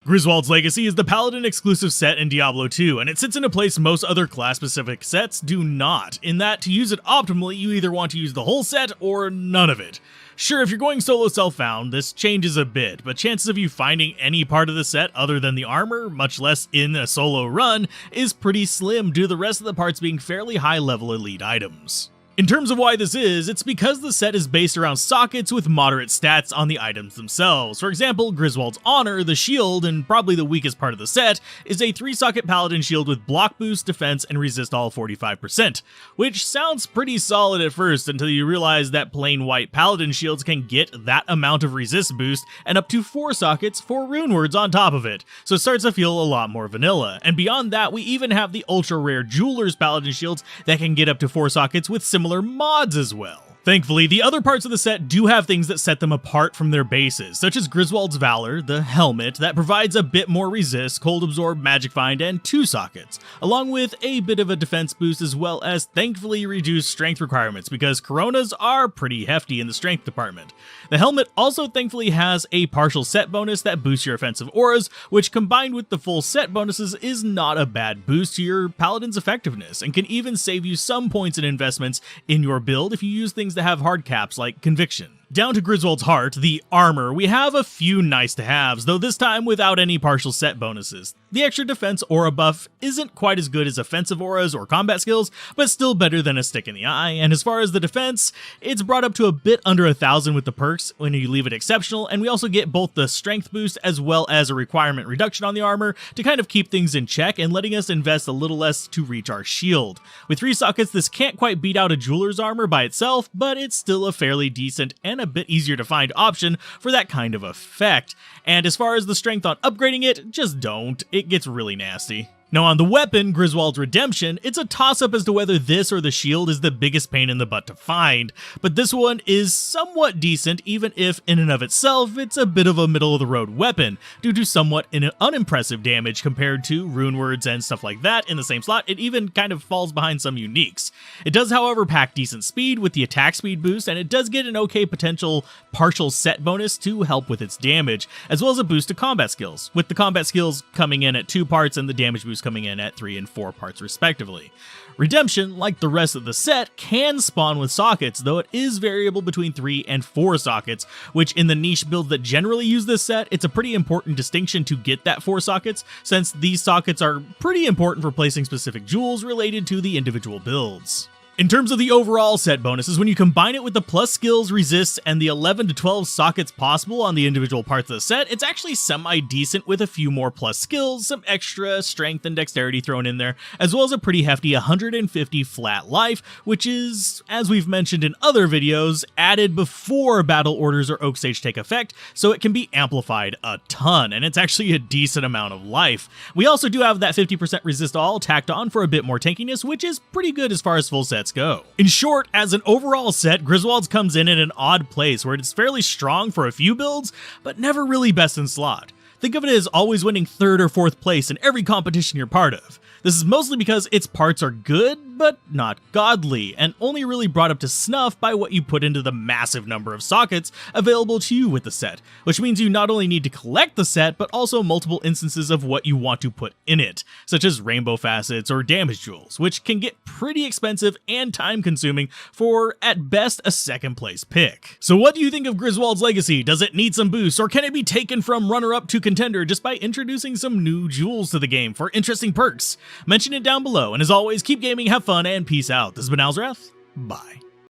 Griswold's Legacy is the Paladin exclusive set in Diablo 2, and it sits in a place most other class-specific sets do not, in that to use it optimally, you either want to use the whole set or none of it. Sure, if you're going solo self-found, this changes a bit, but chances of you finding any part of the set other than the armor, much less in a solo run, is pretty slim due to the rest of the parts being fairly high-level elite items. In terms of why this is, it's because the set is based around sockets with moderate stats on the items themselves. For example, Griswold's Honor, the shield, and probably the weakest part of the set, is a 3-socket Paladin shield with block boost, defense, and resist all 45%, which sounds pretty solid at first until you realize that plain white Paladin shields can get that amount of resist boost and up to 4 sockets for rune words on top of it, so it starts to feel a lot more vanilla. And beyond that, we even have the ultra rare Jeweler's Paladin shields that can get up to 4 sockets with similar mods as well. Thankfully, the other parts of the set do have things that set them apart from their bases, such as Griswold's Valor, the helmet, that provides a bit more resist, cold absorb, magic find, and 2 sockets, along with a bit of a defense boost as well as thankfully reduced strength requirements because coronas are pretty hefty in the strength department. The helmet also thankfully has a partial set bonus that boosts your offensive auras, which combined with the full set bonuses is not a bad boost to your Paladin's effectiveness, and can even save you some points and investments in your build if you use things that have hard caps like Conviction. Down to Griswold's Heart, the armor, we have a few nice to haves, though this time without any partial set bonuses. The extra defense aura buff isn't quite as good as offensive auras or combat skills, but still better than a stick in the eye, and as far as the defense, it's brought up to a bit under 1,000 with the perks when you leave it exceptional, and we also get both the strength boost as well as a requirement reduction on the armor to kind of keep things in check and letting us invest a little less to reach our shield. With 3 sockets, this can't quite beat out a Jeweler's armor by itself, but it's still a fairly decent and a bit easier to find option for that kind of effect. And as far as the strength on upgrading it, just don't. It gets really nasty. Now on the weapon, Griswold's Redemption, it's a toss-up as to whether this or the shield is the biggest pain in the butt to find, but this one is somewhat decent even if in and of itself it's a bit of a middle-of-the-road weapon, due to somewhat unimpressive damage compared to rune words and stuff like that in the same slot. It even kind of falls behind some uniques. It does however pack decent speed with the attack speed boost, and it does get an okay potential partial set bonus to help with its damage, as well as a boost to combat skills, with the combat skills coming in at 2 parts and the damage boost coming in at 3 and 4 parts respectively. Redemption, like the rest of the set, can spawn with sockets, though it is variable between 3 and 4 sockets, which in the niche builds that generally use this set, it's a pretty important distinction to get that 4 sockets, since these sockets are pretty important for placing specific jewels related to the individual builds. In terms of the overall set bonuses, when you combine it with the plus skills, resists, and the 11 to 12 sockets possible on the individual parts of the set, it's actually semi-decent with a few more plus skills, some extra strength and dexterity thrown in there, as well as a pretty hefty 150 flat life, which is, as we've mentioned in other videos, added before battle orders or Oak Stage take effect, so it can be amplified a ton, and it's actually a decent amount of life. We also do have that 50% resist all tacked on for a bit more tankiness, which is pretty good as far as full sets go. In short, as an overall set, Griswold's comes in at an odd place where it's fairly strong for a few builds, but never really best in slot. Think of it as always winning 3rd or 4th place in every competition you're part of. This is mostly because its parts are good, but not godly, and only really brought up to snuff by what you put into the massive number of sockets available to you with the set, which means you not only need to collect the set, but also multiple instances of what you want to put in it, such as rainbow facets or damage jewels, which can get pretty expensive and time-consuming for, at best, a 2nd place pick. So what do you think of Griswold's Legacy? Does it need some boosts, or can it be taken from runner-up to contender just by introducing some new jewels to the game for interesting perks? Mention it down below, and as always, keep gaming, have fun, and peace out. This has been Alzorath. Bye.